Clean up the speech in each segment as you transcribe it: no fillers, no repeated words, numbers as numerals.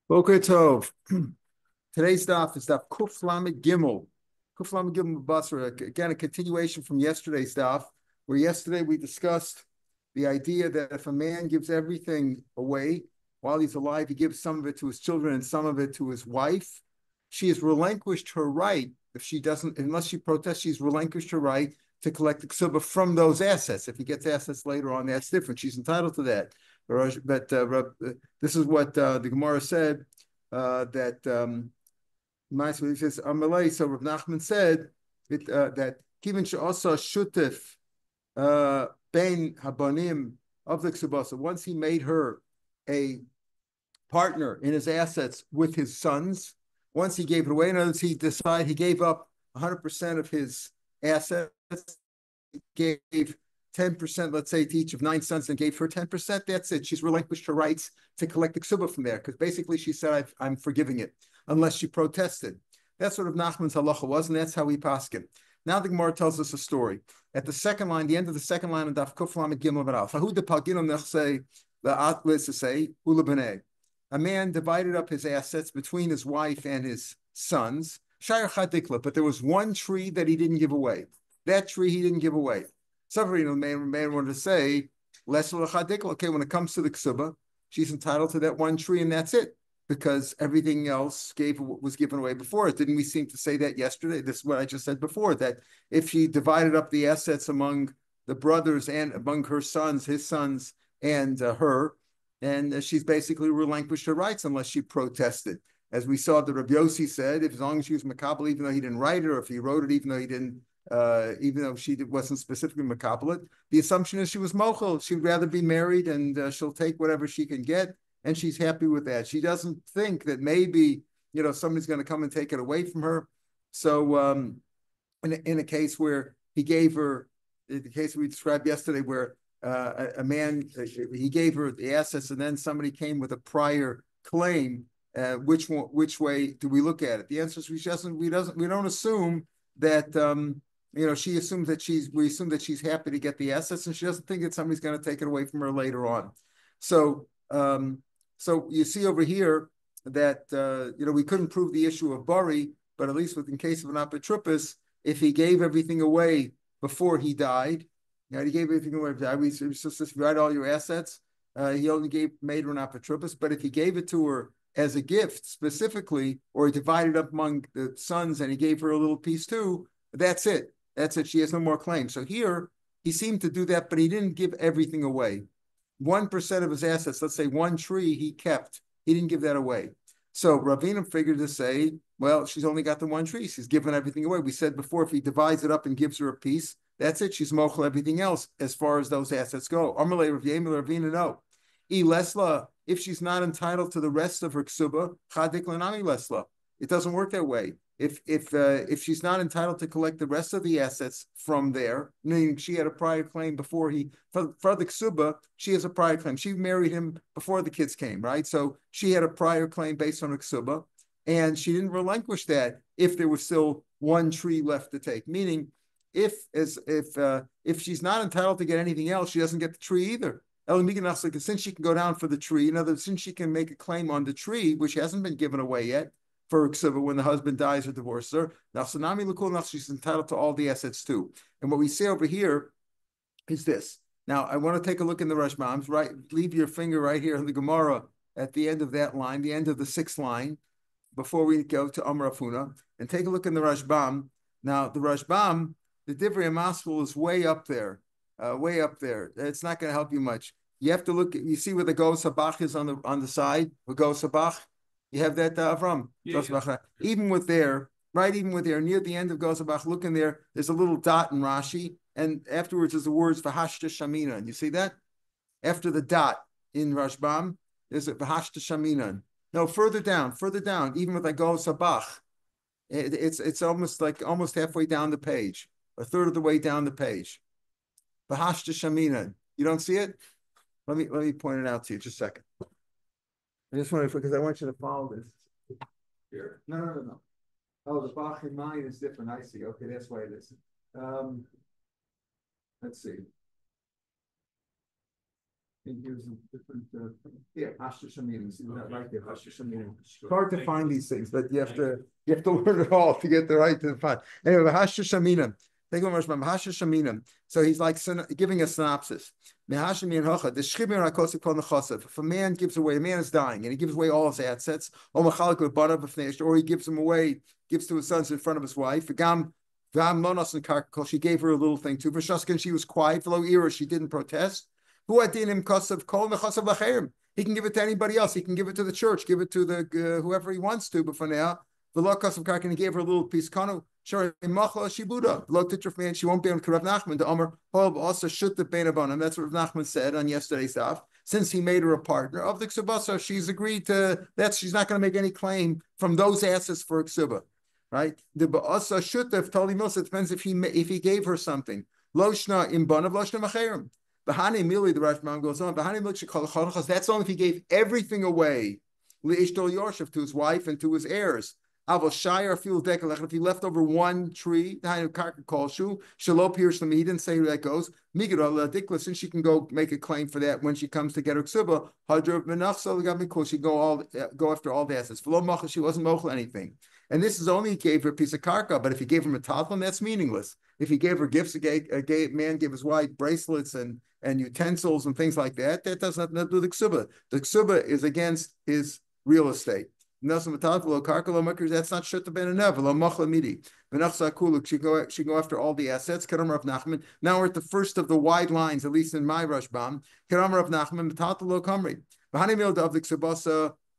Boker Tov. Today's daf is daf Kuf Lamed Gimel. Kuf Lamed Gimel Basra. Again, a continuation from yesterday's daf, where yesterday we discussed the idea that if a man gives everything away while he's alive, he gives some of it to his children and some of it to his wife. She has relinquished her right. If she doesn't, unless she protests, she's relinquished her right to collect the ksuba from those assets. If he gets assets later on, that's different. She's entitled to that. But this is what the Gemara said that he says Amalei. So Rav Nachman said that Kivin also shutif ben habanim of the ksubasa. Once he made her a partner in his assets with his sons, once he gave it away, in other words, he gave up 100% of his assets, gave 10%, let's say, to each of 9 sons and gave her 10%, that's it. She's relinquished her rights to collect the ksuba from there, because basically she said, I'm forgiving it, unless she protested. That's what Rav Nachman's halacha was, and that's how we paskin. Now the Gemara tells us a story. At the second line, the end of the second line of Daf Kuf Lamed Gimel V'Alef, Fahu de Palginom Nechsei La'at to say Ula B'nei. A man divided up his assets between his wife and his sons. Shayar Chadikla, but there was one tree that he didn't give away. That tree he didn't give away. Somebody, the man wanted to say, okay, when it comes to the ksuba, she's entitled to that one tree and that's it, because everything else was given away before it. Didn't we seem to say that yesterday? This is what I just said before, that if she divided up the assets among the brothers and among her sons, his sons, and her, and she's basically relinquished her rights unless she protested. As we saw, the Rav Yossi said, if as long as she was makabel, even though he didn't write it, or if he wrote it, even though he didn't, even though she wasn't specifically makabel, the assumption is she was mochel. She'd rather be married, and she'll take whatever she can get, and she's happy with that. She doesn't think that maybe somebody's going to come and take it away from her. So, in a case where he gave her, the case we described yesterday, where a man he gave her the assets, and then somebody came with a prior claim. Which way do we look at it? The answer is we don't assume that she assumes that we assume that she's happy to get the assets, and she doesn't think that somebody's going to take it away from her later on. So you see over here that we couldn't prove the issue of bari, but at least in case of an apotropos, if he gave everything away before he died, he gave everything away. We just write all your assets. He only made her an apotropos, but if he gave it to her as a gift specifically, or he divided up among the sons and he gave her a little piece too, that's it. That's it. She has no more claim. So here he seemed to do that, but he didn't give everything away. 1% of his assets, let's say one tree, he kept. He didn't give that away. So Ravina figured to say, well, she's only got the one tree. She's given everything away. We said before, if he divides it up and gives her a piece, that's it. She's mochel everything else as far as those assets go. Amalei Ravina, no. Lesla, if she's not entitled to the rest of her ksuba, chadik lanami lesla. It doesn't work that way. If she's not entitled to collect the rest of the assets from there, meaning she had a prior claim before for the ksuba, she has a prior claim. She married him before the kids came, right? So she had a prior claim based on her ksuba, and she didn't relinquish that if there was still one tree left to take. Meaning, if she's not entitled to get anything else, she doesn't get the tree either. Since she can go down for the tree, in other words, since she can make a claim on the tree, which hasn't been given away yet, for ksuba when the husband dies or divorces her, she's entitled to all the assets too. And what we say over here is this. Now, I want to take a look in the Rashbams, right? Leave your finger right here in the Gemara at the end of that line, the end of the 6th line, before we go to Amar Afuna, and take a look in the Rashbam. Now, the Rashbam, the Divrei Maskul is way up there. Way up there. It's not going to help you much. You have to look. You see where the Goes Habach is on the side. The Goes Habach. You have that Avram. Yeah. Even with there, right? Even with there, near the end of Goes Habach, look in there. There's a little dot in Rashi, and afterwards is the words V'hashta Shaminan. You see that? After the dot in Rashbam, there's a V'hashta Shaminan. No, further down. Even with the Goes Habach, it's almost halfway down the page, a third of the way down the page. V'hashta Shaminan. You don't see it? Let me point it out to you. Just a second. I just want to, because I want you to follow this. Here. No. Oh, the Bach in mine is different. I see. Okay, that's why it is. Let's see. and gives them different, Hashtashamim. See that right there, Hashtashamim. It's hard to find these things, but you have to learn it all to get the right to find. Anyway, Hashtashamim. Take over Hashtashamim. So he's like giving a synopsis. If a man gives away, a man is dying, and he gives away all his assets, or he gives them away, gives to his sons in front of his wife. She gave her a little thing too. She was quiet. She didn't protest. He can give it to anybody else. He can give it to the church, give it to the whoever he wants to. But for now, the law cost of karka, he gave her a little piece. Sure, she won't be able to Rav Nachman. The Omer also should the bein abanim. That's what Rav Nachman said on yesterday's daf. Since he made her a partner of the ksubasa, she's agreed to that. She's not going to make any claim from those assets for ksuba, right? The ba'asa should have told him. It depends if he gave her something. Loshna imbanav loshna macherim. Bahani mili, the Rashbam goes on. Bahani mili, that's only if he gave everything away. Li'ishtol yorshav, to his wife and to his heirs. If he left over one tree, he didn't say who that goes. And she can go make a claim for that when she comes to get her ksuba. She go after all the assets. She wasn't mochel anything. And this is only he gave her a piece of karka, but if he gave her metalton, that's meaningless. If he gave her gifts, a man gave his wife bracelets and utensils and things like that, that does not do with the ksuba. The ksuba is against his real estate. That's not shut the ben midi. She go after all the assets. Now we're at the first of the wide lines, at least in my Rashbam.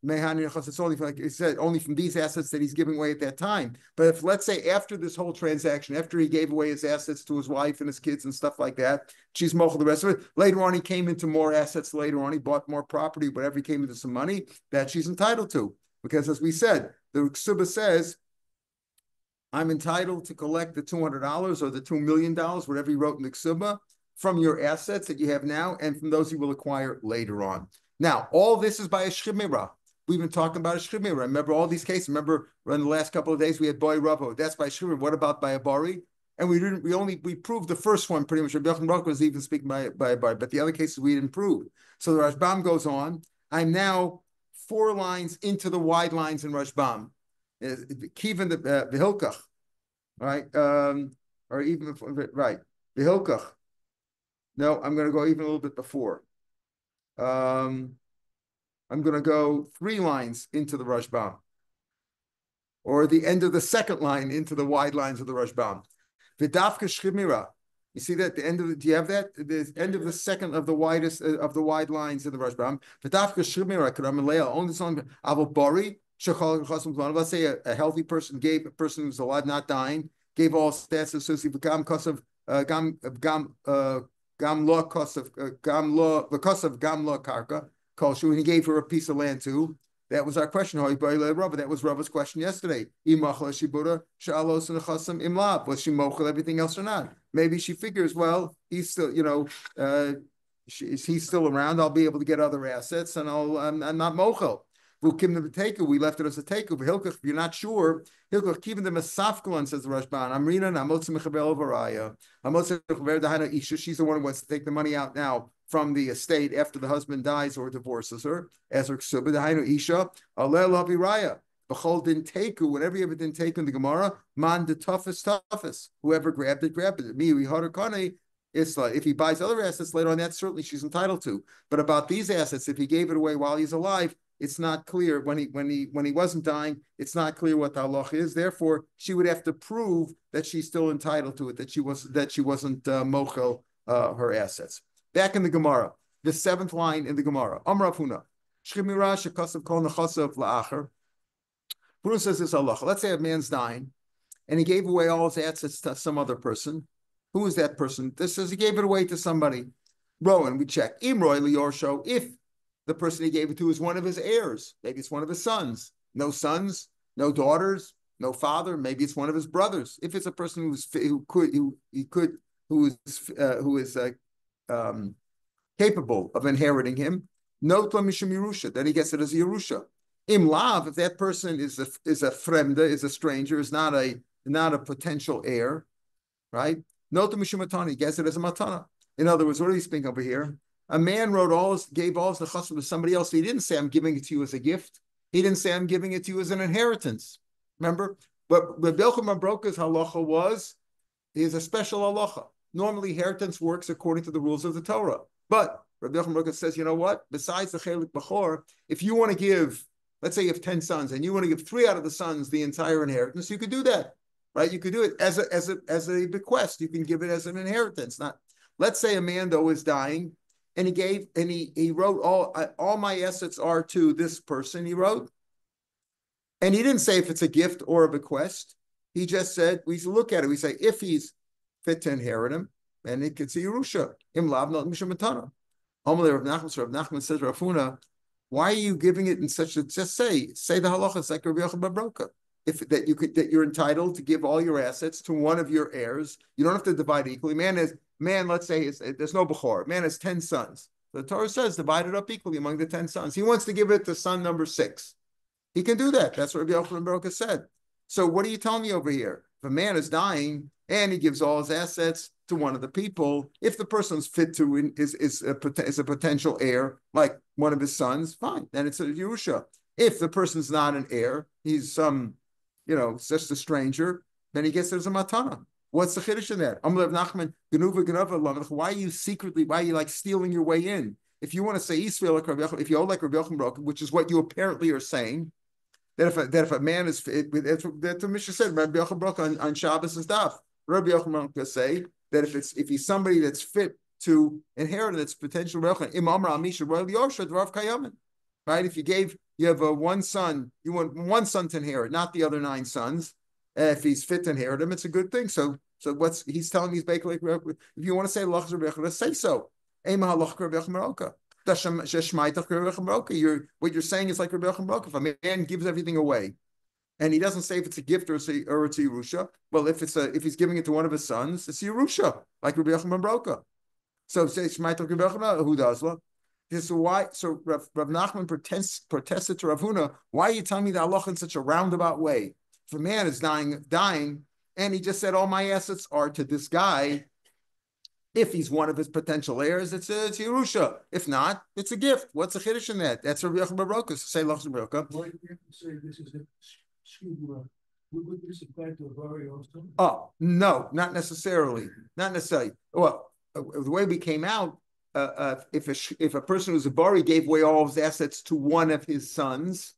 It's only like it said, only from these assets that he's giving away at that time. But if, let's say, after this whole transaction, after he gave away his assets to his wife and his kids and stuff like that, she's mochel the rest of it. Later on, he came into more assets. Later on, he bought more property, whatever he came into some money that she's entitled to. Because as we said, the ksuba says, I'm entitled to collect the $200 or the $2 million, whatever he wrote in the ksuba, from your assets that you have now and from those you will acquire later on. Now, all this is by a shchimera. We've been talking about a shchimera. Remember all these cases? Remember in the last couple of days we had boy ravo. That's by shchimera. What about by a bari? And we proved the first one pretty much. Rabbi Yochanan Baruch was even speaking by a bari, but the other cases we didn't prove. So the Rashbam goes on. I'm now 4 lines into the wide lines in Rashbam. Kivan the Hilkach, right? Or even right, the Hilkach. No, I'm going to go even a little bit before. I'm going to go 3 lines into the Rashbam, or the end of the second line into the wide lines of the Rashbam. V'dafka shchimira. You see that the end of the, do you have that? The end of the second of the widest of the wide lines in the Rashbam. V'dafka shchimira k'ramalea on this on avobari shechal chasam zman. Let's say a healthy person gave a person who's alive, not dying, gave all stats associated with gam kosav gam lo kosav gam lo because of gam lo karka kolshu, and he gave her a piece of land too. That was our question. That was Rava's question yesterday. Was she mochel everything else or not? Maybe she figures, well, he's still, he's still around. I'll be able to get other assets, and I'm not mochel. We left it as a takeover. If you're not sure, keeping them as safkulan, says the Rashban. She's the one who wants to take the money out now from the estate after the husband dies or divorces her, as her ksuba, the hainu isha, alel haviraya. B'chol didn't take her, whatever you ever didn't take in the Gemara, man the toughest. Whoever grabbed it. Me, we had kane. It's like if he buys other assets later on, that certainly she's entitled to. But about these assets, if he gave it away while he's alive, it's not clear when he wasn't dying. It's not clear what the halach is. Therefore, she would have to prove that she's still entitled to it, that she wasn't mochel her assets. Back in the Gemara, the 7th line in the Gemara. Amrav Huna. Shchimira shekasav kol nechasav la'acher. Huna says this halacha. Let's say a man's dying, and he gave away all his assets to some other person. Who is that person? This says he gave it away to somebody. Rowan, we check. Imroy liyorsho. If the person he gave it to is one of his heirs, maybe it's one of his sons. No sons, no daughters, no father. Maybe it's one of his brothers. If it's a person who is capable of inheriting him, no mishum Yerusha, then he gets it as a Yerusha. Im lav, if that person is a fremda, is a stranger, is not a potential heir, right? No mishum matana, he gets it as a matana. In other words, what are we speaking over here? A man gave all his nechassim to somebody else. He didn't say, I'm giving it to you as a gift. He didn't say, I'm giving it to you as an inheritance. Remember? But Rabbi Yochanan Broka's halacha is a special halacha. Normally, inheritance works according to the rules of the Torah. But Rabbi Yochanan Broka says, you know what? Besides the chelik b'chor, if you want to give, let's say you have 10 sons, and you want to give 3 out of the sons the entire inheritance, you could do that, right? You could do it as a bequest. You can give it as an inheritance. Not. Let's say a man though is dying, and he wrote all my assets are to this person. He wrote, and he didn't say if it's a gift or a bequest. He just said we look at it. We say if he's fit to inherit him, and it could see Yerusha. Im lav not misha matana. Amalei Rav Nachman says, Rav Huna, why are you giving it in such a? Just say the halacha. It's like Rabbi Yochanan Broka. That you're entitled to give all your assets to one of your heirs. You don't have to divide equally. Let's say there's no bechor. Man has 10 sons. The Torah says divide it up equally among the 10 sons. He wants to give it to son number 6. He can do that. That's what Rabbi Yochanan Broka said. So what are you telling me over here? If a man is dying and he gives all his assets to one of the people, if the person's fit to is a potential heir, like one of his sons, fine. Then it's a Yerusha. If the person's not an heir, he's just a stranger, then he gets there's a matana. What's the chiddush in that? Why are you like stealing your way in? If you want to say if you owe like Rabbi Yochanan Broka, which is what you apparently are saying, that if a man is fit, that's what Mishnah said, Rabbi Yochanan Broka on Shabbos and Daf. Rabbi Yochanan Broka say that if he's somebody that's fit to inherit its potential, right? If you have one son, you want one son to inherit, not the other 9 sons. If he's fit to inherit him, it's a good thing. So what's he's telling these basically, if you want to say lach Rabbi, say so. What you're saying is like Rabbi Yochanan. If a man gives everything away, and he doesn't say if it's a gift or it's a Yerusha, well, if he's giving it to one of his sons, it's Yerusha, like Rabbi Yochanan. So say Shmaitel Rabbi Yochanan, who does what? So why? So Rav Nachman protested to Rav Huna. Why are you telling me the halacha in such a roundabout way? If a man is dying, and he just said all my assets are to this guy. If he's one of his potential heirs, it's Yerusha. If not, it's a gift. What's the chiddush in that? That's Rabbi Yochanan Broka. Say Lach Broka. Why do you have to say this is a Shiur? Would this apply to a bari also? Oh, no, not necessarily. Not necessarily. Well, the way we came out, if a person who's a bari gave away all of his assets to one of his sons,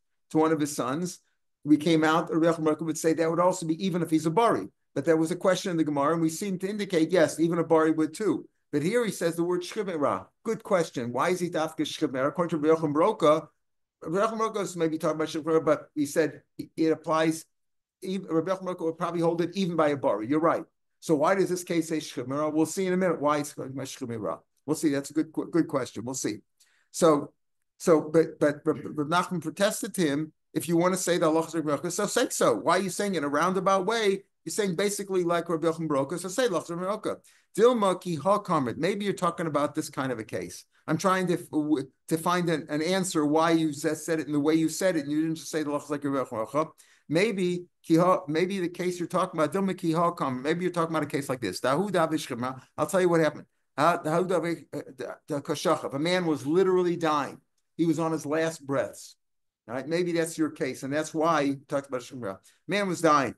we came out, Rabbi Yochanan Broka would say that would also be even if he's a bari. But there was a question in the Gemara, and we seem to indicate, yes, even a bari would too. But here he says the word shchimera. Good question. Why is he dafka shchimera? According to Rabbi Yochanan Broka, Rabbi Yochanan Broka is maybe talking about shchimera, but he said it applies. Rabbi Yochanan Broka would probably hold it even by a bari. You're right. So why does this case say shchimera? We'll see in a minute why it's talking about shchimera. We'll see. That's a good question. We'll see. But Rabbi Nachman protested to him. If you want to say the halacha Rabbi Yochanan, so say so. Why are you saying in a roundabout way? You're saying basically like Rabbi Yochanan Broka, so say Lach Rabbi Yochanan. Dilma ki ha. Maybe you're talking about this kind of a case. I'm trying to find an answer why you said it in the way you said it, and you didn't just say the Lach like Rabbi Yochanan. Maybe the case you're talking about, Dilma ki ha. Maybe you're talking about a case like this. I'll tell you what happened. If a man was literally dying, he was on his last breaths. All right, maybe that's your case, and that's why he talked about Shemra. Man was dying.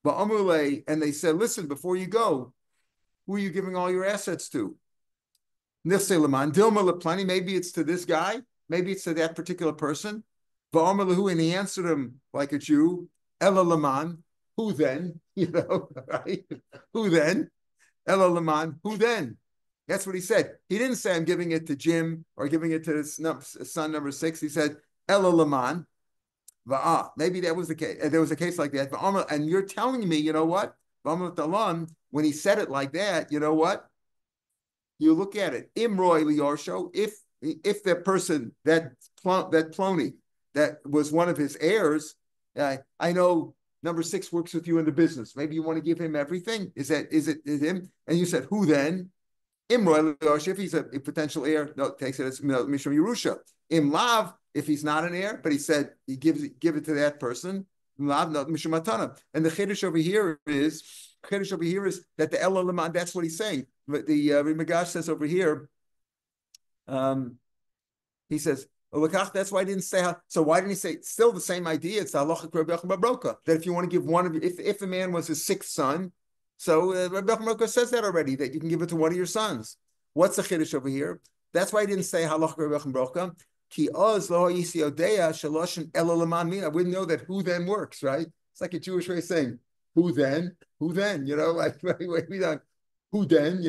But Amulei, and they said, listen, before you go, who are you giving all your assets to? Nifselaman, Dilma Leplenty, maybe it's to this guy, maybe it's to that particular person. And he answered him like a Jew, Ella Laman, who then? Right? Who then? Ella Laman, who then? That's what he said. He didn't say, I'm giving it to Jim or giving it to his son number 6. He said, Ella Laman. Maybe that was the case. There was a case like that. And you're telling me, you know what? When he said it like that, you know what? You look at it. Imroy liyarsho. If that person, that Plony, that was one of his heirs, I know number 6 works with you in the business. Maybe you want to give him everything. Is it him? And you said, who then? Imroy liyarsho. If he's a potential heir, no, takes it as Mishum Yerusha. Imlav. If he's not an heir, but he said he give it to that person, and the chiddush over here is that the Ela Laman, that's what he's saying. But the Rimagesh says over here He says, that's why I didn't say how. So why didn't he say still the same idea? It's the halacha Rabbi Yochanan bar Broka, that if you want to give one of if a man was his sixth son, so Rabbi Yochanan bar Broka says that already, that you can give it to one of your sons. What's the chiddush over here? That's why I didn't say halacha Rabbi Yochanan bar Broka. Ki oz lo yisi odeya shaloshin elo leman min. I wouldn't know that who then works, right? It's like a Jewish way of saying who then, you know, like we don't who then,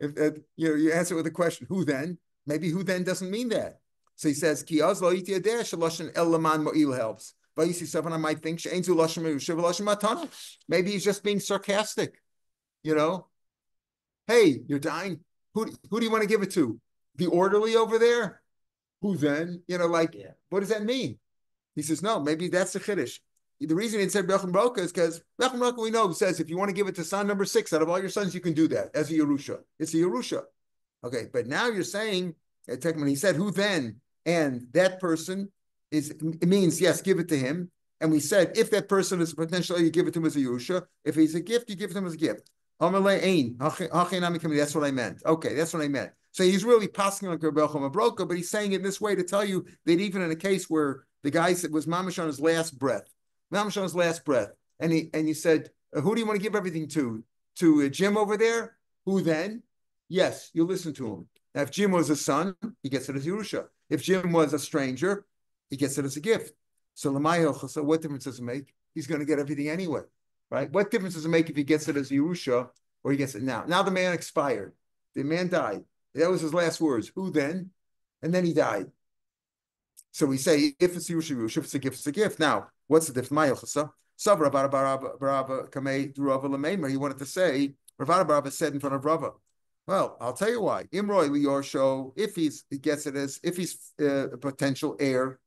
if you answer with a question, who then? Maybe who then doesn't mean that. So he says, Ki oz lo yiti odeya shaloshin el leman mo'il helps. But you see, someone I might think she'enzu loshin merusha v'loshin matana. Maybe he's just being sarcastic, you know. Hey, you're dying. Who do you want to give it to? The orderly over there? Who then? What does that mean? He says, no, maybe that's the chiddush. The reason he said Bechem Broka is because Bechem Broka, we know, says if you want to give it to son number 6 out of all your sons, you can do that as a Yerusha. It's a Yerusha. Okay, but now you're saying, when he said who then, and that person it means, yes, give it to him. And we said, if that person is potentially, you give it to him as a Yerusha. If he's a gift, you give it to him as a gift. That's what I meant. Okay, that's what I meant. So he's really passing like Rabbi Yochanan bar Broka, but he's saying it in this way to tell you that even in a case where the guy was mamash on his last breath, and he said, who do you want to give everything to? To Jim over there? Who then? Yes, you listen to him. Now, if Jim was a son, he gets it as Yerusha. If Jim was a stranger, he gets it as a gift. So what difference does it make? He's going to get everything anyway, right? What difference does it make if he gets it as Yerusha or he gets it now? Now the man expired. The man died. That was his last words. Who then? And then he died. So we say, if it's Yerusha, Yerusha. If it's a gift, it's a gift. Now, what's the difference? He wanted to say, Rav Barabba said in front of Rava. Well, I'll tell you why. Imroi liyorsho, if he gets it as, if he's a potential heir,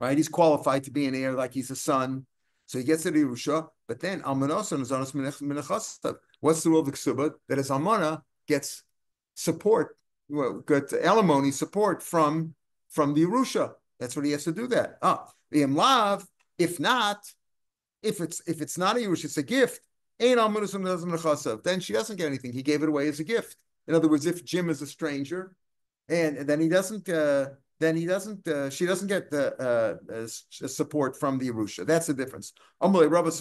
right? He's qualified to be an heir, like he's a son. So he gets it Yerusha, but then Almanos and Azanos Menechastav. What's the rule of the Ksubah? That his Almana gets support, got alimony support from the Yerusha. That's what he has to do that. If not, if it's not a Yerusha, it's a gift. Then she doesn't get anything. He gave it away as a gift. In other words, if Jim is a stranger, and then he doesn't, she doesn't get the support from the Yerusha. That's the difference. So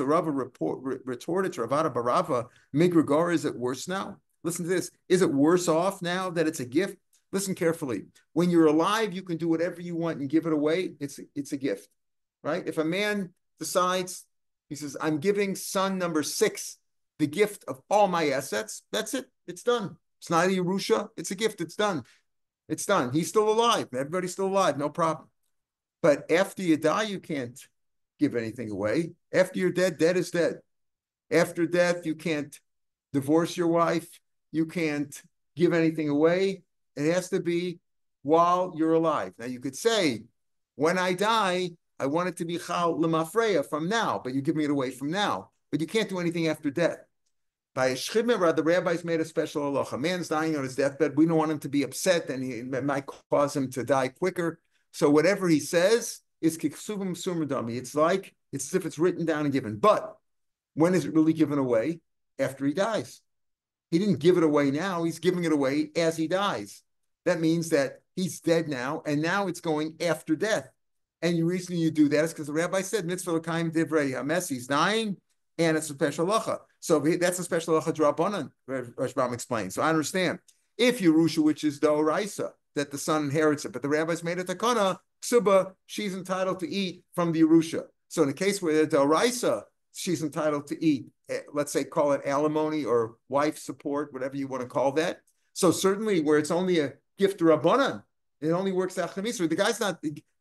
Rava retorted to Ravada Barava, Migragor, is it worse now? Listen to this. Is it worse off now that it's a gift? Listen carefully. When you're alive, you can do whatever you want and give it away. It's a gift, right? If a man decides, he says, I'm giving son number 6 the gift of all my assets, that's it. It's done. It's not a Yerusha. It's a gift. It's done. It's done. He's still alive. Everybody's still alive. No problem. But after you die, you can't give anything away. After you're dead, dead is dead. After death, you can't divorce your wife. You can't give anything away. It has to be while you're alive. Now, you could say, when I die, I want it to be chal lemafreya from now, but you're giving it away from now. But you can't do anything after death. By a shchimera, the rabbis made a special halacha. A man's dying on his deathbed. We don't want him to be upset, and it might cause him to die quicker. So whatever he says is kiksubim sumradami. It's as if it's written down and given. But when is it really given away? After he dies. He didn't give it away now. He's giving it away as he dies. That means that he's dead now, and now it's going after death. And the reason you do that is because the rabbi said, mitzvah l'kaim divrei hames, he's dying, and it's a special halacha. So that's a special halacha drabanan, Rashbam explains. So I understand. If Yerusha, which is d'oraisa, that the son inherits it, but the rabbis made it takana, ksuba, she's entitled to eat from the Yerusha. So in a case where d'oraisa, she's entitled to eat, let's say, call it alimony or wife support, whatever you want to call that. So certainly where it's only a gift to Rabbanan, it only works after Misra. The guy's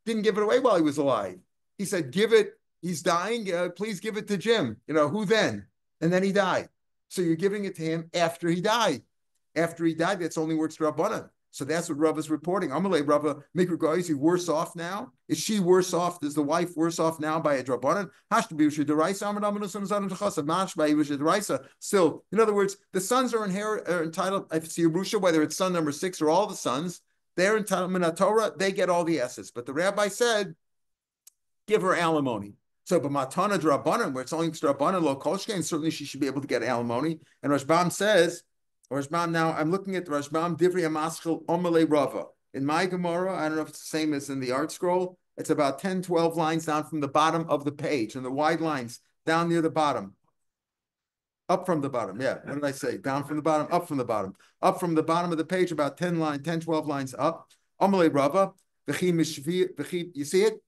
didn't give it away while he was alive. He said, give it, he's dying, please give it to Jim. Who then? And then he died. So you're giving it to him after he died. After he died, that's only works to Rabbanan. So that's what Rav is reporting. Amalei Rava Mikragoi, is he worse off now? Is she worse off? Is the wife worse off now by a drabanan? Still, in other words, the sons are entitled, if it's Yerusha, whether it's son number 6 or all the sons, they're entitled to Torah, they get all the assets. But the rabbi said, give her alimony. So, but matana drabanan, where it's only drabanan lo kolshkein, certainly she should be able to get alimony. And Rashbam says, Rashbam, now I'm looking at the Rashbam, Divrei HaMaschil Omelei Rava. In my Gemara, I don't know if it's the same as in the art scroll, it's about 10, 12 lines down from the bottom of the page, and the wide lines down near the bottom. Up from the bottom, yeah. What did I say? Down from the bottom, up from the bottom. Up from the bottom of the page, about 10, 12 lines up. Omelei Rava, you see it?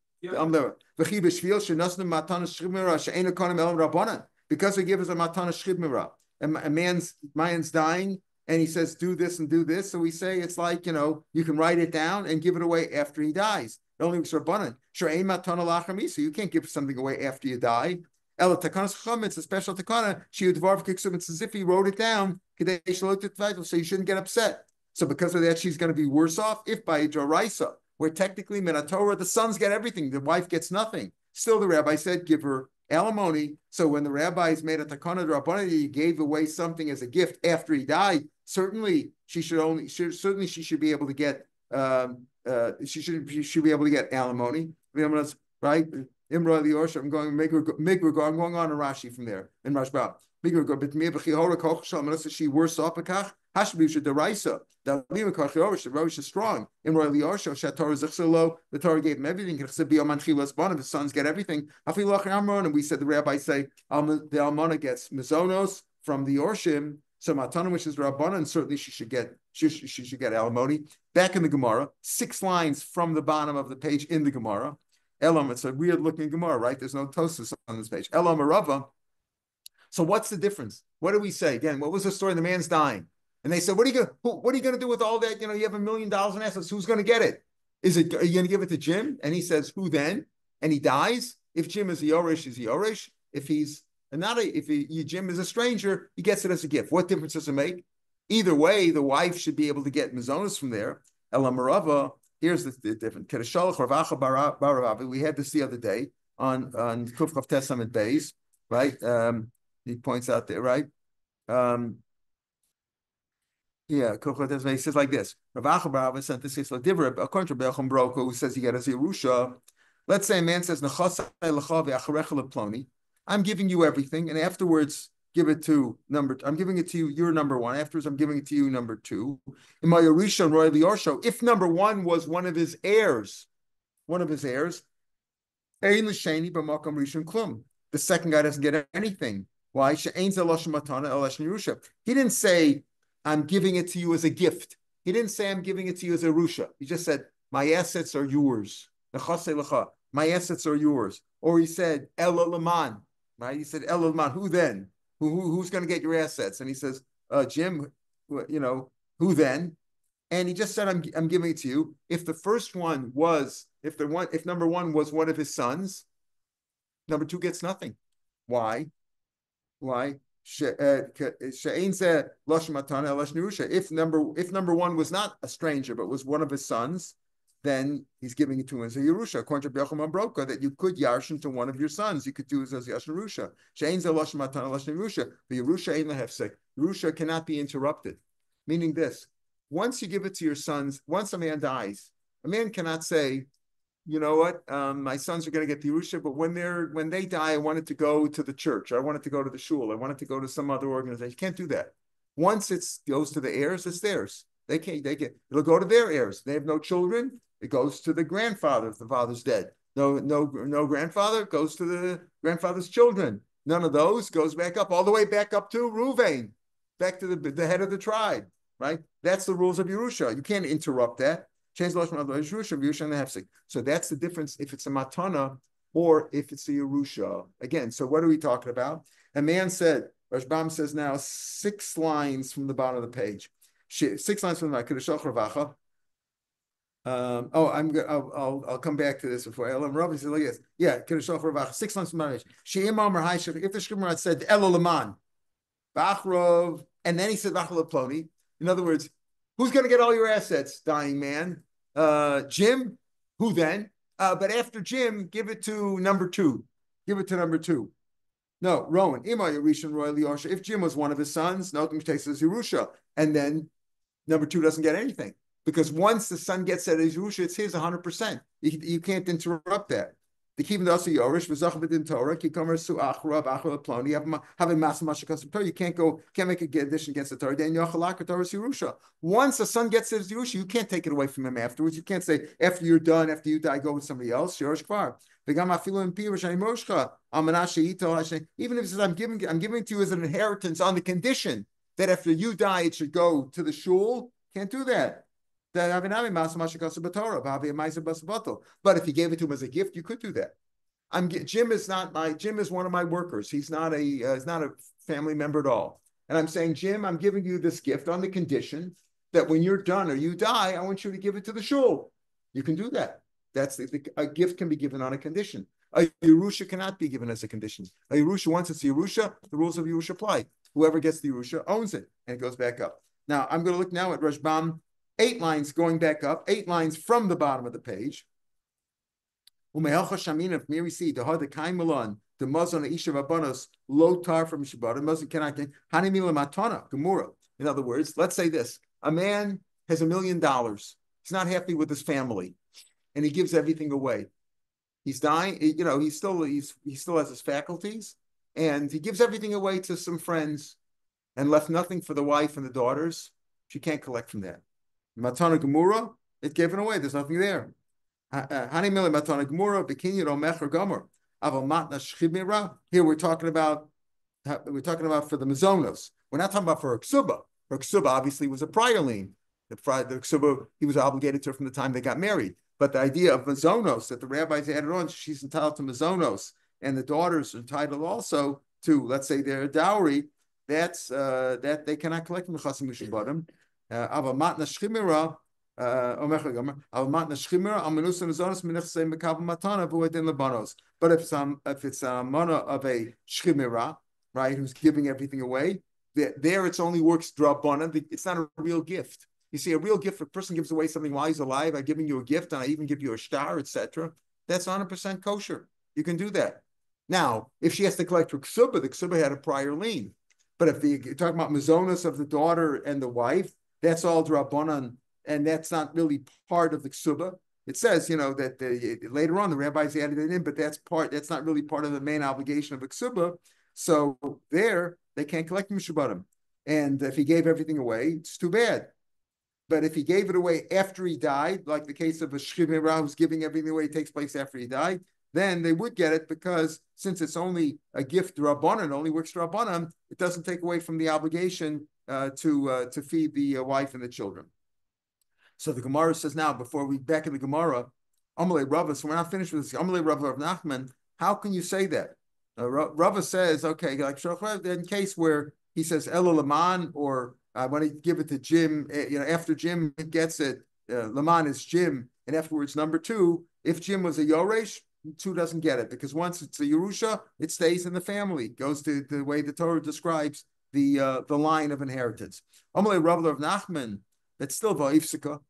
Because we give us a matana shchibmira. A man's dying, and he says, do this and do this. So we say it's like, you can write it down and give it away after he dies. It only was rabbanan. So you can't give something away after you die. It's a special takana. It's as if he wrote it down, so you shouldn't get upset. So because of that, she's going to be worse off if by Joraisa, where technically Minatorah, the sons get everything, the wife gets nothing. Still, the rabbi said, give her alimony. So when the rabbis made a takana rabbanan, he gave away something as a gift after he died. Certainly, she should be able to get she should be able to get alimony. Right? Imra Liosha, I'm going on a Rashi from there in Rashba. She worse off the Daraisa. The Rosh is strong. Imra Liosha, the Torah gave him everything. His sons get everything. And we said the rabbis say the Almana gets Mizonos from the Orshim. So Matana, which is Rabbanan, certainly she should get alimony. Back in the Gemara, 6 lines from the bottom of the page in the Gemara. Elam, it's a weird looking Gemara, right? There's no Tosfos on this page. Elam Arava. So what's the difference? What do we say? Again, what was the story? The man's dying. And they said, what are you going to do with all that? You have $1 million in assets. Who's going to get it? Are you going to give it to Jim? And he says, who then? And he dies. If Jim is a Yorish, is he Yorish? If Jim is a stranger, he gets it as a gift. What difference does it make? Either way, the wife should be able to get Mizonos from there. Elam Arava. Here's the difference. We had this the other day on Kuf Chav Testament Beis, right? He points out there, right? Kuf Chav Testament. He says like this: Rav Acha bar Rava sent this according to Belcham Broka, who says he got a Yerusha. Let's say a man says, I'm giving you everything, and afterwards give it to I'm giving it to you, you're number 1. Afterwards, I'm giving it to you, number 2. In my Yerisha and Roy Liosho, if number 1 was one of his heirs, the second guy doesn't get anything. Why? He didn't say, I'm giving it to you as a gift. He didn't say, I'm giving it to you as a Rusha. He just said, my assets are yours. My assets are yours. Or he said, Ela Laman. Right? He said, Ela Laman. Who then? Who's going to get your assets? And he says, Jim, who then? And he just said, I'm giving it to you. If the first one was, if number 1 was one of his sons, number 2 gets nothing. Why? If number 1 was not a stranger, but was one of his sons, then he's giving it to him as a Yerusha. According to Becham Broka, that you could yarshin to one of your sons. You could do it as Yashin Yerusha. She'ain Zelosh Matan Lashon Yerusha. The Yerusha ain't lehefsek. Yerusha cannot be interrupted. Meaning this: once you give it to your sons, once a man dies, a man cannot say, you know what, my sons are going to get the Yerusha, but when they die, I wanted to go to the church. I wanted to go to the shul. I wanted to go to some other organization. You can't do that. Once it goes to the heirs, it's theirs. It'll go to their heirs. They have no children. It goes to the grandfather if the father's dead. No grandfather, goes to the grandfather's children. None of those goes back up, all the way back up to Ruvain, back to the head of the tribe, right? That's the rules of Yerusha. You can't interrupt that. So that's the difference if it's a matana or if it's a Yerusha. Again, so what are we talking about? A man said, Rashbam says now 6 lines from the bottom of the page. 6 lines from the bottom. I'll come back to this before Elam Rabbi says like this. Yeah, 6 lines from the page. If the Shemar said Elo Laman, Bachrov, and then he said Bachrov Ploni. In other words, who's going to get all your assets, dying man? Jim. Who then? But after Jim, give it to number 2. Give it to number 2. No, Rowan. If Jim was one of his sons, no, takes his Yerusha, and then number 2 doesn't get anything. Because once the son gets at his Yerusha, it's his 100%. You can't interrupt that. The keeping also Yorish v'zachabit in Torah kikamer su achra v'achra ploni having mass mashakas Torah. You can't make a addition against the Torah. Then yachalak Torah Yerusha. Once a son gets his Yerusha, you can't take it away from him afterwards. You can't say after you're done, after you die, go with somebody else. Yorish kvar. Even if it says I'm giving it to you as an inheritance on the condition that after you die it should go to the shul, can't do that. But if you gave it to him as a gift, you could do that. Jim is one of my workers. He's not a family member at all. And I'm saying, Jim, I'm giving you this gift on the condition that when you're done or you die, I want you to give it to the shul. You can do that. A gift can be given on a condition. A Yerusha cannot be given as a condition. A Yerusha, once it's a Yerusha, the rules of Yerusha apply. Whoever gets the Yerusha owns it, and it goes back up. Now, I'm going to look now at Rashbam. 8 lines going back up, 8 lines from the bottom of the page. The mazon isha rabbanos lotar from Shabbat. Mazon cannot get hanimila matana gemura. In other words, let's say this: a man has $1 million. He's not happy with his family, and he gives everything away. He's dying. He still has his faculties, and he gives everything away to some friends, and left nothing for the wife and the daughters. She can't collect from that. Matana Gemura, it's given away. There's nothing there. Hanimila Matana Gemura, Bikini Romecher Gomer. Avamatna Shchimira. Here we're talking about for the Mazonos. We're not talking about for a Ksuba. For a Ksuba obviously was a prior lien. The Ksuba, he was obligated to her from the time they got married. But the idea of Mazonos that the rabbis added on, she's entitled to Mazonos, and the daughters are entitled also to, let's say, their dowry. That's that they cannot collect from the Chasim Mishabadim. But if it's a mana of a shchimira, right, who's giving everything away, there it's only works drabana. It's not a real gift. You see, a real gift, if a person gives away something while he's alive, I'm giving you a gift, and I even give you a star, etc. That's 100% kosher. You can do that. Now, if she has to collect her ksuba, the ksuba had a prior lien. But if you're talking about mazonas of the daughter and the wife, that's all drabanan, and that's not really part of the ksuba. It says, that later on the rabbis added it in, but that's not really part of the main obligation of a ksuba. So there, they can't collect mishubarim. And if he gave everything away, it's too bad. But if he gave it away after he died, like the case of a shchimera who's giving everything away takes place after he died, then they would get it, because since it's only a gift drabanan, only works drabanan, it doesn't take away from the obligation to feed the wife and the children. So the Gemara says now, before we back in the Gemara, Amalei Rava, so we're not finished with this. Amalei Rava of Nachman, how can you say that? Rava says, okay, like in case where he says Elo Laman, or when he give it to Jim, after Jim gets it, Laman is Jim, and afterwards number 2, if Jim was a Yoresh, 2 doesn't get it, because once it's a Yerusha, it stays in the family, goes to the way the Torah describes the line of inheritance. Amalei Rava of Nachman, that's still va'ifsika.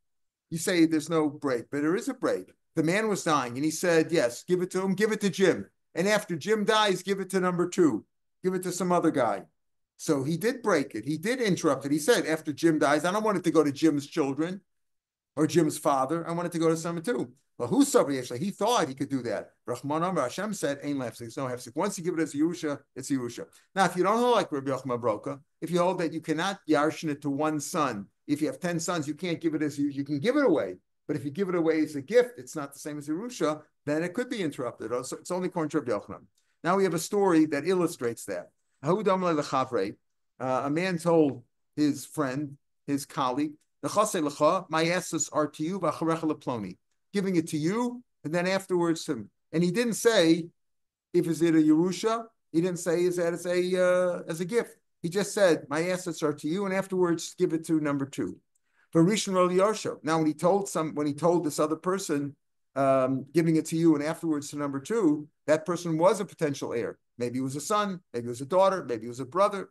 You say there's no break, but there is a break. The man was dying, and he said, yes, give it to him, give it to Jim. And after Jim dies, give it to number 2. Give it to some other guy. So he did break it. He did interrupt it. He said, after Jim dies, I don't want it to go to Jim's children or Jim's father. I want it to go to someone too. Well, who's somebody actually? He thought he could do that. Rahman Amar Hashem said, ain't lefsik, no hefsik. Once you give it as Yerusha, it's Yerusha. Now, if you don't hold like Rabbi Yochanan Broka, if you hold that you cannot yarshin it to one son, if you have 10 sons, you can't give it as you can give it away. But if you give it away as a gift, it's not the same as Yerusha, then it could be interrupted. So it's only according to Rabbi Yochanan. Now we have a story that illustrates that. A man told his friend, his colleague, my asses are to you, giving it to you, and then afterwards to him. And he didn't say, if is it a Yerusha? He didn't say, is that as a gift? He just said, my assets are to you, and afterwards give it to number 2. For Rishon Rol Yosho. Now, when he told this other person, giving it to you, and afterwards to number 2, that person was a potential heir. Maybe it was a son, maybe it was a daughter, maybe it was a brother.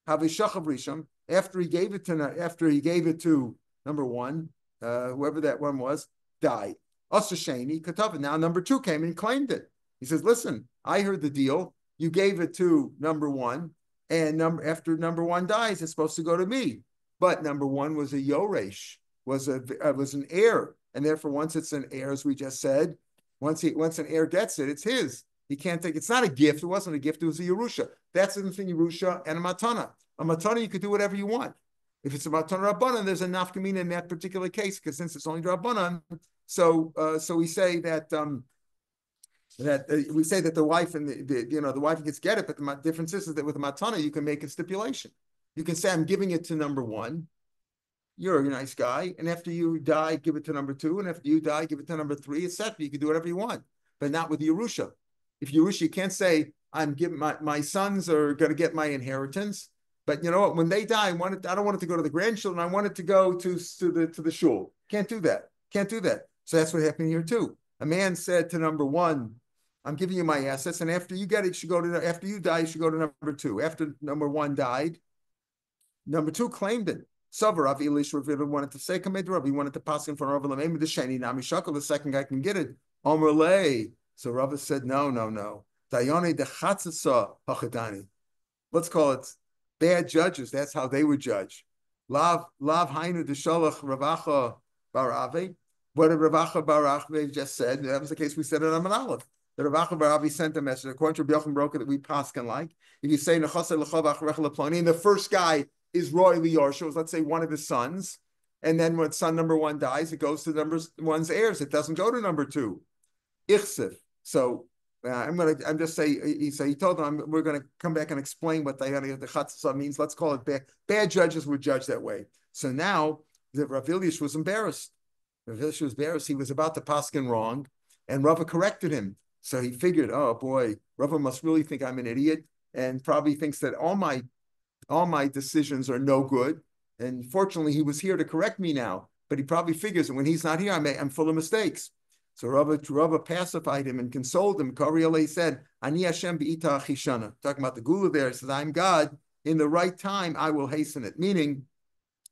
Havishachav Rishon. After he gave it to number 1, whoever that one was, died. Asasheni Katava. Now number 2 came and claimed it. He says, listen, I heard the deal. You gave it to number 1, and after number 1 dies, it's supposed to go to me. But number 1 was a Yoresh, was an heir. And therefore, once it's an heir, as we just said, Once an heir gets it, it's his. He can't take. It's not a gift. It wasn't a gift. It was a Yerusha. That's the thing, Yerusha and a matana. A matana, you could do whatever you want. If it's a matana rabbanan, there's a nafkamina in that particular case, because since it's only rabbanan, so we say that we say that the wife and the wife gets get it, but the difference is that with a matana you can make a stipulation. You can say, I'm giving it to number one. You're a nice guy, and after you die, give it to number two, and after you die, give it to number three, etc. You can do whatever you want, but not with Yerusha. If Yerusha, you can't say, I'm giving my sons are going to get my inheritance, but you know what? When they die, I don't want it to go to the grandchildren. I want it to go to the shul. Can't do that. Can't do that. So that's what happened here too. A man said to number one, I'm giving you my assets, and after you get it, you should go to after you die, you should go to number two. After number one died, number two claimed it. So Rav Elish wanted to say, he wanted to pass in front of Rav Meir Shapiro, the second guy can get it. Omerlei. So Rav said, no. Let's call it bad judges. That's how they would judge. Lav hainu deshalach Ravacha Barave. What did Ravacha Barave just said? That was the case we said in Amman Aleph. The Ravacha Barave sent a message according to Rabbi Broker that we paskin like. If you say Nechasei L'Chavach Rechel Ploni, and the first guy is royally Yarsha, let's say one of his sons, and then when son number one dies, it goes to number one's heirs. It doesn't go to number two. Ichsif. So I'm just saying. So he told them we're going to come back and explain what the chatzah means. Let's call it bad. Bad judges would judge that way. So now the Rav Elish was embarrassed. Rav Elish was embarrassed. He was about to paskin wrong, and Rava corrected him. So he figured, oh boy, Rava must really think I'm an idiot, and probably thinks that all my decisions are no good. And fortunately, he was here to correct me now. But he probably figures that when he's not here, I'm full of mistakes. So Rava pacified him and consoled him. Kariele said, Ani Hashem be'ita achishana. Talking about the gula there, he says, I'm God. In the right time, I will hasten it. Meaning,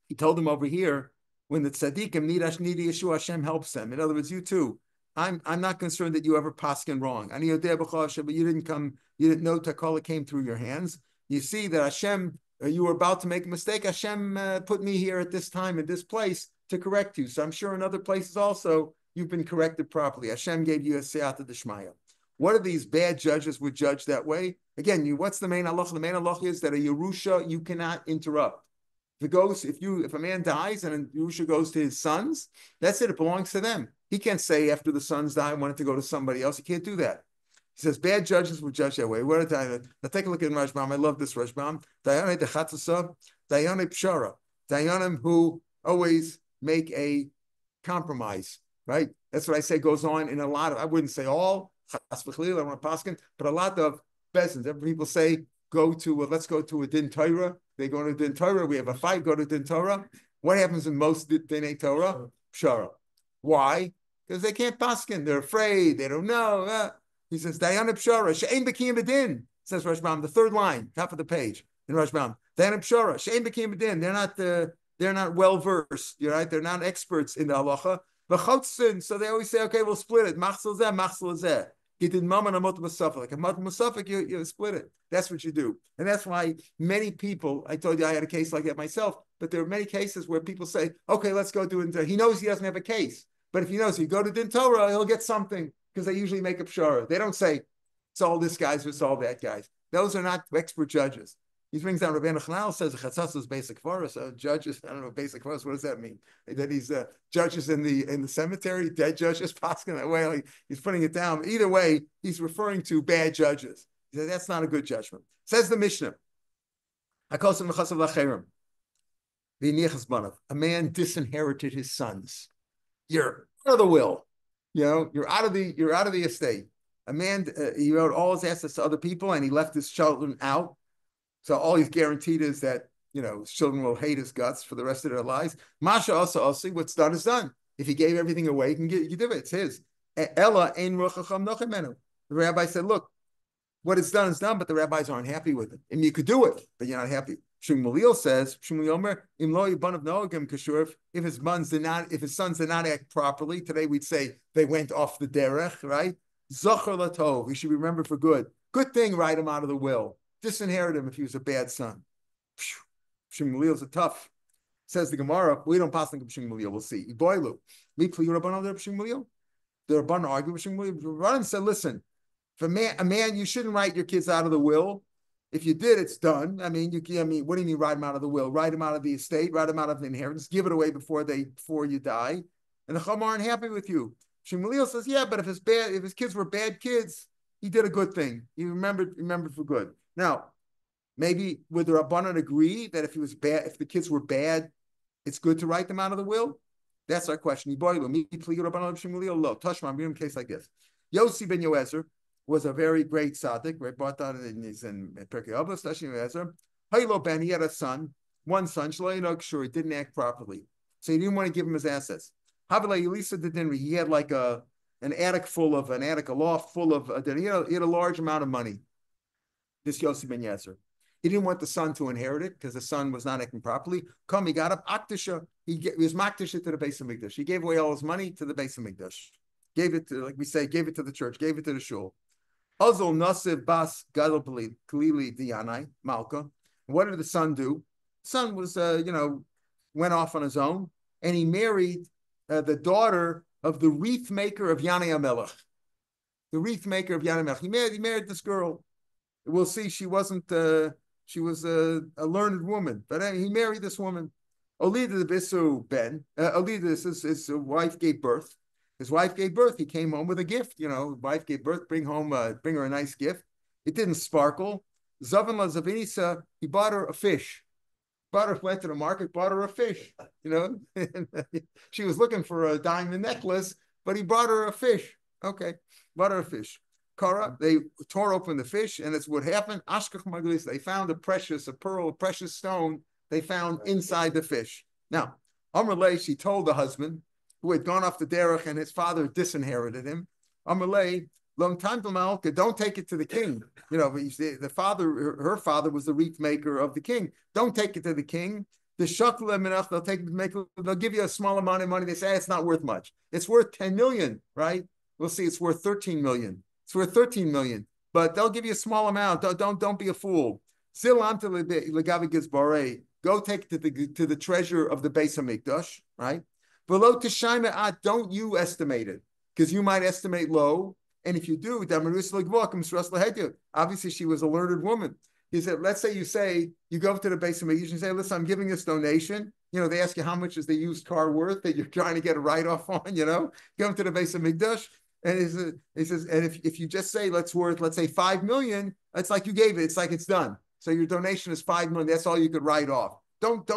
he told him over here, when the tzaddikim need Yeshua, Hashem helps them. In other words, you too. I'm not concerned that you ever paskin wrong. Ani yodeh b'chol, but you didn't know Takala came through your hands. You see that Hashem, you were about to make a mistake. Hashem put me here at this time, in this place, to correct you. So I'm sure in other places also, you've been corrected properly. Hashem gave you a siyata d'shmaya. What are these bad judges would judge that way? Again, what's the main halacha? The main halacha is that a Yerusha, you cannot interrupt. If a man dies and a Yerusha goes to his sons, that's it. It belongs to them. He can't say after the sons die, I want it to go to somebody else. He can't do that. He says bad judges would judge that way. What did now take a look at Rashbam. I love this Rashbam. Dayane dechatzasa, Dayane pshara. Dayanim who always make a compromise, right? That's what I say goes on in a lot of, I wouldn't say all, I don't want to paskin, but a lot of bezins. People say, let's go to a din Torah. They go to din Torah. We have a fight, go to din Torah. What happens in most din Torah? Pshara. Why? Because they can't paskin. They're afraid. They don't know. He says, Dayana Pshara, She'en B'kiyim B'din, says Rashbam, the third line, top of the page in Rashbam. Dayana Pshara, She'en B'kiyim B'din. They're not well versed. You're right. They're not experts in the halacha. V'chotzin, so they always say, okay, we'll split it. Machzal zeh, machzal zeh. You did mammon a motum masafik. Like a motum masafik, you split it. That's what you do. And that's why many people, I told you I had a case like that myself, but there are many cases where people say, okay, let's go do it. He knows he doesn't have a case. But if he knows, you go to Din Torah, he'll get something, because they usually make a pshara. They don't say, it's all this guy's, it's all that guy's. Those are not expert judges. He brings down Rabbeinu Chanal, says chatzas is basic forest. Judges, I don't know, basic forest. What does that mean? That he's judges in the cemetery, dead judges, paskin that way. Like he's putting it down. Either way, he's referring to bad judges. He said that's not a good judgment. Says the Mishnah. A man disinherited his sons. You're out of the will. You're out of the estate. A man, he owed all his assets to other people, and he left his children out. So all he's guaranteed is that, his children will hate his guts for the rest of their lives. Masha also, what's done is done. If he gave everything away, he can give it. It's his. Ella ein rochacham nochem. The rabbi said, look, what is done is done, but the rabbis aren't happy with it. And you could do it, but you're not happy. Shmuel says, if his sons did not act properly, today we'd say they went off the derech, right? Zachar latov, he should be remembered for good. Good thing, write him out of the will. Disinherit him if he was a bad son. Shmuel's a tough. Says the Gemara, we don't pass on Shmuel. We'll see. Iboilu, mi pliyur rabbanon Shmuel. the Rabban argued with Shmuel. Rabban said, listen, if a man, you shouldn't write your kids out of the will. If you did, it's done. I mean, what do you mean write them out of the will? Write them out of the estate, write them out of the inheritance, give it away before you die. And the Chum aren't happy with you. Shmuel says, yeah, but if his kids were bad kids, he did a good thing. He remembered for good. Now, maybe would the Rabbanan agree that if the kids were bad, it's good to write them out of the will? That's our question. Tashma, case like this. Yossi ben Yoezer was a very great tzaddik. Right, brought that in Pirkei Avos. Haylo ben, he had a son, one son. Sure, he didn't act properly, so he didn't want to give him his assets. Havila Elisa didn't. He had like a loft full of. He had a large amount of money. This Yossi ben Yoezer. He didn't want the son to inherit it because the son was not acting properly. He got up Aktisha. He was Maktisha to the Beis Hamikdash. He gave away all his money to the Beis Hamikdash. Gave it to, like we say, gave it to the church, gave it to the shul. Azol Nasiv Bas Gadol Kalili Dianai Malka. What did the son do? The son was, went off on his own, and he married the daughter of the wreath maker of Yanai HaMelech. The wreath maker of Yanai HaMelech. He married this girl. We'll see. She wasn't. She was a learned woman, but he married this woman. Olida the Bisu Ben. Olida, his wife gave birth. His wife gave birth. He came home with a gift. Wife gave birth. Bring her a nice gift. It didn't sparkle. Zavan Zavinisa. He bought her a fish. Went to the market. Bought her a fish. She was looking for a diamond necklace, but he brought her a fish. Okay, bought her a fish. Kara, they tore open the fish, and it's what happened. Ashkach Maglis, they found a precious stone they found inside the fish. Now, Amrlay, she told the husband, who had gone off the derech and his father disinherited him, Amrlay, long time to Malka, don't take it to the king. Her father was the wreath maker of the king. Don't take it to the king. The shakla minach, they'll give you a small amount of money. They say it's not worth much. It's worth 10 million, right? We'll see it's worth 13 million. It's worth 13 million, but they'll give you a small amount. Don't be a fool. Go take it to the treasure of the Beis Hamikdash, right? Below Tishayma, don't you estimate it, because you might estimate low, and if you do, obviously she was a learned woman. He said, let's say you go to the Beis Hamikdash and say, listen, I'm giving this donation. They ask you how much is the used car worth that you're trying to get a write-off on. Go to the Beis Hamikdash. And he says, and if you just say let's say 5 million, it's like you gave it. It's like it's done. So your donation is 5 million. That's all you could write off. Don't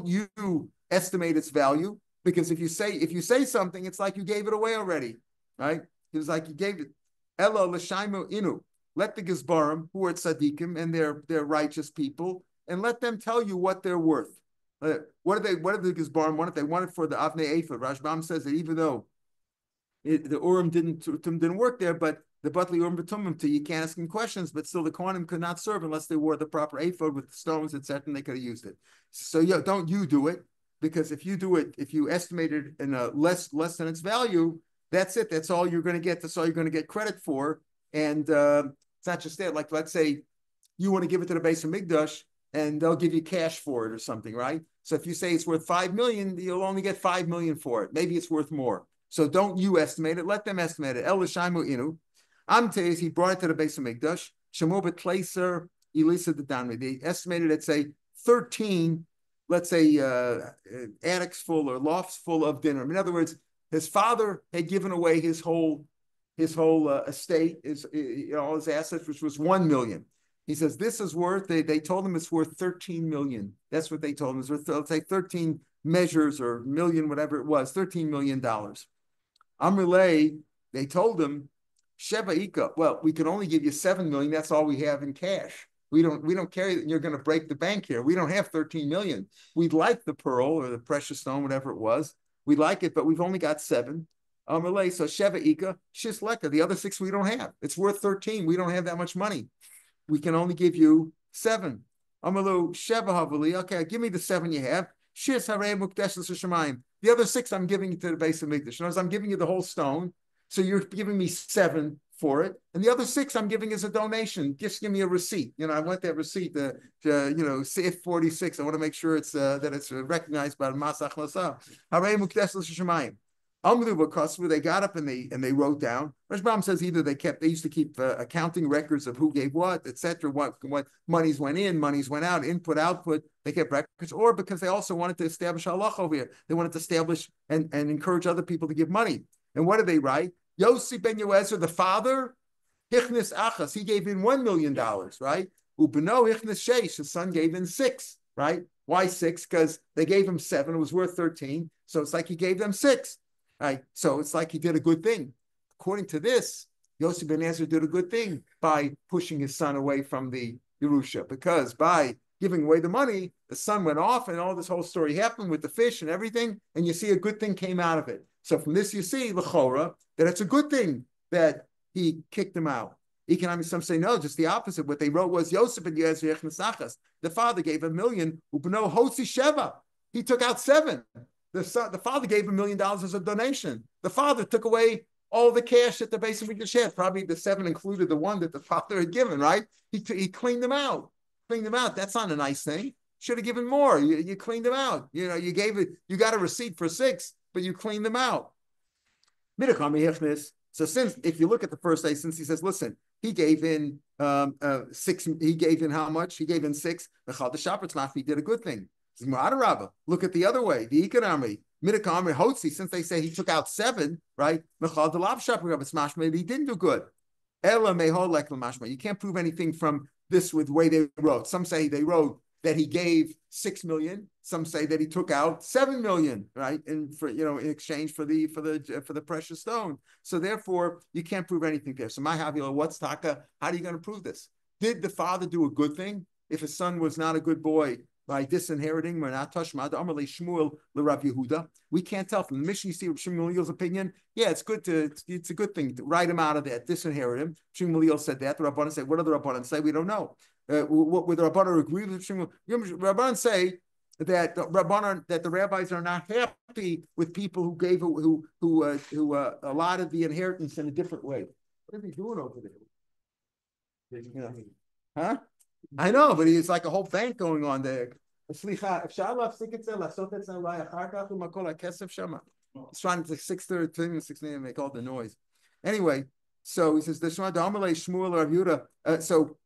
you estimate its value, because if you say something, it's like you gave it away already, right? It was like you gave it. Ella l'shaimu inu. Let the gizbarim, who are tzaddikim and they're righteous people, and let them tell you what they're worth. What do the gizbarim want? If they want it for the avnei ephod, Rashbam says that even though the Urim didn't work there, but the Batli Urim B'tumim, you can't ask him questions, but still the Kohanim could not serve unless they wore the proper ephod with the stones, etc., and they could have used it. So don't you do it, because if you do it, if you estimate it in a less than its value, that's it. That's all you're going to get. That's all you're going to get credit for. And it's not just that. Like, let's say you want to give it to the Beis Hamikdash, and they'll give you cash for it or something, right? So if you say it's worth 5 million, you'll only get 5 million for it. Maybe it's worth more. So don't you estimate it. Let them estimate it. El l'shaimu inu. Amteis, he brought it to the Beis Hamikdash. Shemo betleiser Elisa the Danmi. They estimated at, say, 13, let's say, attics full or lofts full of dinner. In other words, his father had given away his whole estate, all his assets, which was 1 million. He says this is worth. They told him it's worth 13 million. That's what they told him. It's worth, let's say, 13 measures or million, whatever it was, $13 million. Amrulay, they told him, Sheva Ika, well, we can only give you 7 million. That's all we have in cash. We don't carry that. You're going to break the bank here. We don't have 13 million. We'd like the pearl or the precious stone, whatever it was. We'd like it, but we've only got 7. Amrulay, so Sheva Ika, Shisleka, the other 6 we don't have. It's worth 13. We don't have that much money. We can only give you 7. Amalu Sheva Havali, okay, give me the 7 you have. Shis Harei Mukdesh L'Shamayim. The other 6 I'm giving you to the Beis Hamikdash. In other words, I'm giving you the whole stone. So you're giving me 7 for it. And the other 6 I'm giving as a donation. Just give me a receipt. I want that receipt to Seif 46. I want to make sure it's that it's recognized by the Mas Achlasa. Harei Mukdesh L'Shamayim. They got up and they wrote down. Rashbam says either they used to keep accounting records of who gave what, etc. What monies went in, monies went out, input, output. They kept records, or because they also wanted to establish halacha over here. They wanted to establish and encourage other people to give money. And what did they write? Yossi ben Yoezer, the father, hichnis achas, he gave in $1 million, right? Ubeno hichnis sheish, his son gave in 6, right? Why 6? Because they gave him 7, it was worth 13. So it's like he gave them 6. Right, so it's like he did a good thing. According to this, Yossi ben Ezra did a good thing by pushing his son away from the Yerusha, because by giving away the money, the son went off, and all this whole story happened with the fish and everything, and you see a good thing came out of it. So from this, you see l'chora that it's a good thing that he kicked him out. Economics, some say no, just the opposite. What they wrote was Yosef ben Ezra echnesachas. The father gave $1 million. Ubno hotzi sheva. He took out 7. The father gave $1 million as a donation. The father took away all the cash at the base of Mikdash had. Probably the 7 included the one that the father had given, right? He cleaned them out. Cleaned them out. That's not a nice thing. Should have given more. You cleaned them out. You know, you got a receipt for 6, but you cleaned them out. So since, if you look at the first day, since he says, listen, he gave in 6, he gave in how much? He gave in 6. He did a good thing. Look at the other way. The economy, since they say he took out 7, right? He didn't do good. You can't prove anything from this with the way they wrote. Some say they wrote that he gave 6 million. Some say that he took out 7 million, right? And for in exchange for the precious stone. So therefore, you can't prove anything there. So my havila, what's taka? How are you going to prove this? Did the father do a good thing? If his son was not a good boy, by disinheriting, we're not Tashma, the Amar Shmuel Rav Yehuda. We can't tell from the Mishnah. You see Shmuel's opinion. Yeah, it's a good thing to write him out of that, disinherit him. Shmuel said that. The Rabbanan say, what do the Rabbanan say? We don't know. What would the Rabbanan agree with Shmuel? Rabbanan say that the rabbis are not happy with people who gave who allotted the inheritance in a different way. What is he doing over there? Huh? I know, but it's like a whole bank going on there. He's trying to 6:30 thing, 6 make all the noise. Anyway, so he says,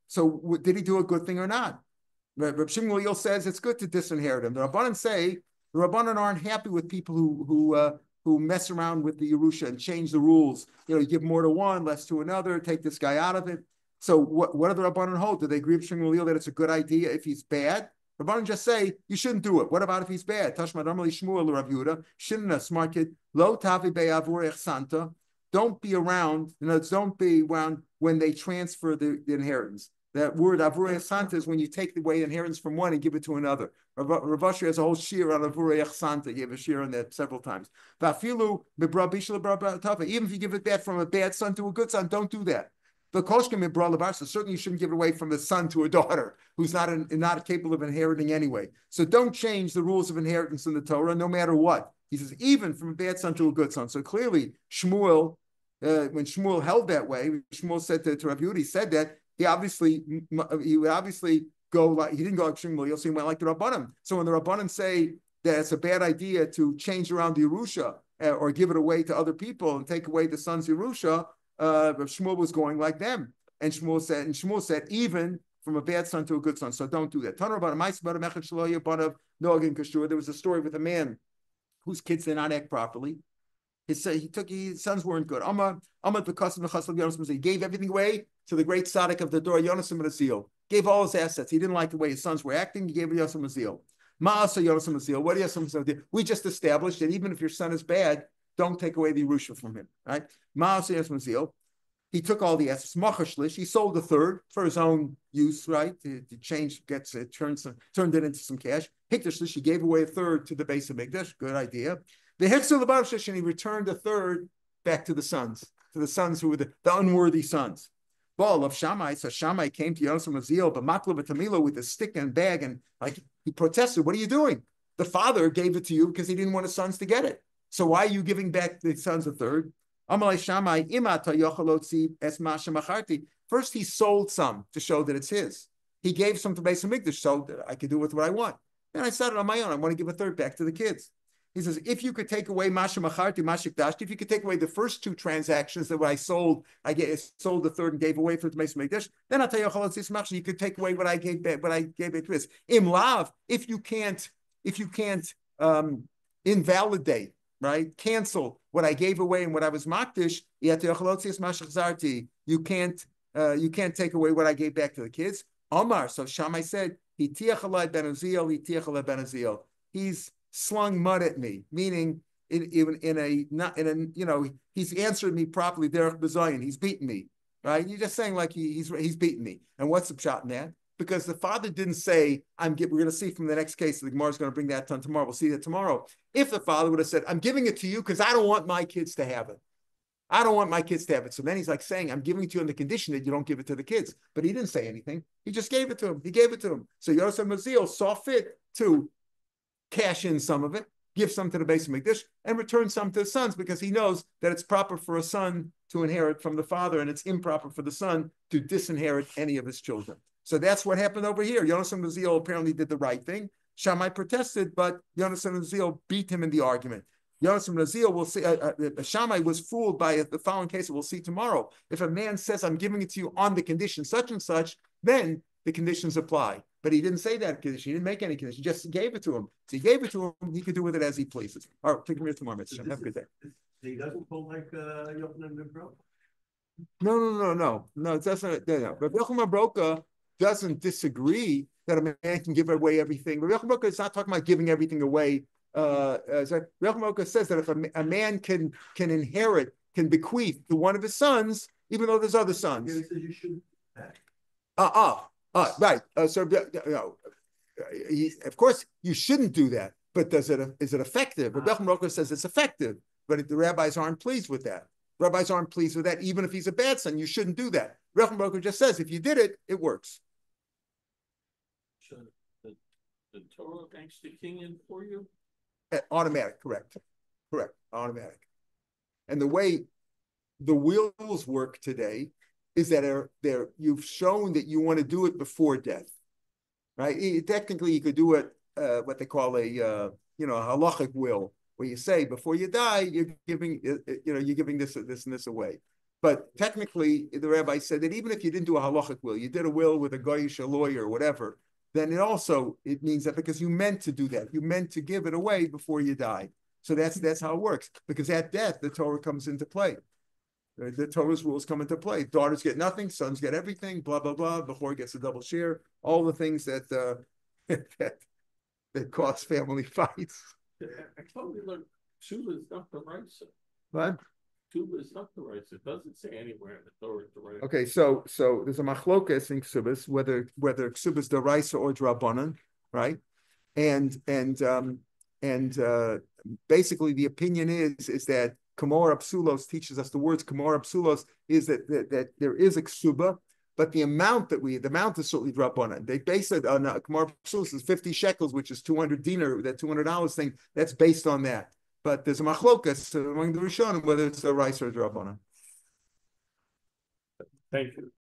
so did he do a good thing or not? Reb Shmuel says it's good to disinherit him. The Rabbanan say the Rabbanan aren't happy with people who mess around with the Yerusha and change the rules. You give more to one, less to another, take this guy out of it. So what do the Rabbanan hold? Do they agree with Shmuel that it's a good idea if he's bad? Rabbanan just say you shouldn't do it. What about if he's bad? Tashma Ramali Shmuel Rav Yehuda, shouldn't a smart kid lo tavi be'avur santa. Don't be around. Don't be around when they transfer the inheritance. That word avur santa is when you take away inheritance from one and give it to another. Rav Shapiro has a whole shiur on avur santa. He gave a shiur on that several times. Even if you give it back from a bad son to a good son, don't do that. So certainly you shouldn't give it away from a son to a daughter who's not capable of inheriting anyway. So don't change the rules of inheritance in the Torah, no matter what. He says, even from a bad son to a good son. So clearly, Shmuel, when Shmuel held that way, Shmuel said to Rav Yehuda, he said that he would obviously go like, he didn't go like Shmuel, so he went like the Rabbanim. So when the Rabbanim say that it's a bad idea to change around the Yerusha or give it away to other people and take away the son's Yerusha, Shmuel was going like them, and Shmuel said, even from a bad son to a good son. So don't do that. There was a story with a man whose kids did not act properly. His sons weren't good. He gave everything away to the great tzaddik of the door, Yonasim Mazil. Gave all his assets. He didn't like the way his sons were acting. He gave Yonasim Mazil. What do Yonasim Mazil? We just established that even if your son is bad, don't take away the Yerusha from him, right? He took all the assets. He sold a third for his own use, right? To change, turned it into some cash. Hikdash, he gave away a third to the base of Mikdash. Good idea. The Hechsel and he returned a third back to the sons who were the unworthy sons. Ball of Shammai. So Shammai came to Yosef Mazil, but Makla Tamilo with a stick and bag, and like he protested. What are you doing? The father gave it to you because he didn't want his sons to get it. So why are you giving back the sons a third? First, he sold some to show that it's his. He gave some to Beis Hamikdash so that I could do with what I want. Then I started on my own. I want to give a third back to the kids. He says, if you could take away masha macharti, masha dashti, if you could take away the first two transactions that when I sold the third and gave away for the Meis Megdish, then I'll tell you, you could take away what I gave back, to this. Im lav, if you can't invalidate, right, cancel what I gave away and what I was makdish, you can't take away what I gave back to the kids. Omar, so Shammai said, he's slung mud at me, meaning he's answered me properly. Derech b'zayin, he's beaten me, right? You're just saying like he's beaten me. And what's the shot in that? Because the father didn't say, we're going to see from the next case, the Gemara is going to bring that on tomorrow. We'll see that tomorrow. If the father would have said, I'm giving it to you because I don't want my kids to have it. I don't want my kids to have it. So then he's like saying, I'm giving it to you on the condition that you don't give it to the kids. But he didn't say anything. He just gave it to him. He gave it to him. So Yosef Mazil saw fit to cash in some of it, give some to the base of Mikdash, and return some to the sons because he knows that it's proper for a son to inherit from the father and it's improper for the son to disinherit any of his children. So that's what happened over here. Yonasan Mazil apparently did the right thing. Shammai protested, but Yonasan Mazil beat him in the argument. Yonasan Mazil will see, Shammai was fooled by the following case that we'll see tomorrow. If a man says, I'm giving it to you on the condition such and such, then the conditions apply. But he didn't say that condition. He didn't make any condition. He just gave it to him. So he gave it to him. He could do with it as he pleases. All right, take him here tomorrow. Have a good day. He doesn't pull like Yochanan ben Broka? No, it doesn't. No. But Yochanan Broka doesn't disagree that a man can give away everything. But Yochanan Broka is not talking about giving everything away. Yochanan Broka says that if a man can inherit, can bequeath to one of his sons, even though there's other sons. He says you shouldn't. Right. Of course, you shouldn't do that. But is it effective? Rebbe Roker says it's effective, but the rabbis aren't pleased with that. Rabbis aren't pleased with that. Even if he's a bad son, you shouldn't do that. Rebbe Roker just says if you did it, it works. So the Torah makes the king in for you? Automatic, correct, automatic. And the way the wills work today is that you've shown that you want to do it before death, right? Technically, you could do it what they call a halachic will, where you say before you die, you're giving this and this away. But technically, the rabbi said that even if you didn't do a halachic will, you did a will with a goyish, a lawyer, or whatever, then it means that because you meant to do that, you meant to give it away before you died. So that's how it works. Because at death, the Torah comes into play. The Torah's rules come into play. Daughters get nothing, sons get everything, blah, blah, blah. Bechor gets a double share. All the things that that cause family fights. I told you, look, Shuba is not the right side. What? Shuba is not the right side. It doesn't say anywhere in the Torah the right. Okay, so there's a machlokas in Ksubas, whether Ksubas deraisa or drabanan, right? And basically the opinion is that Kamor Absulos teaches us the words Kamor Absulos is that there is a ksuba, but the amount is certainly drabanan. They base it on Kamor Absulos is 50 shekels, which is 200 dinar, that $200 thing. That's based on that. But there's a machlokas among the Rishonim whether it's a rice or a drabanan. Thank you.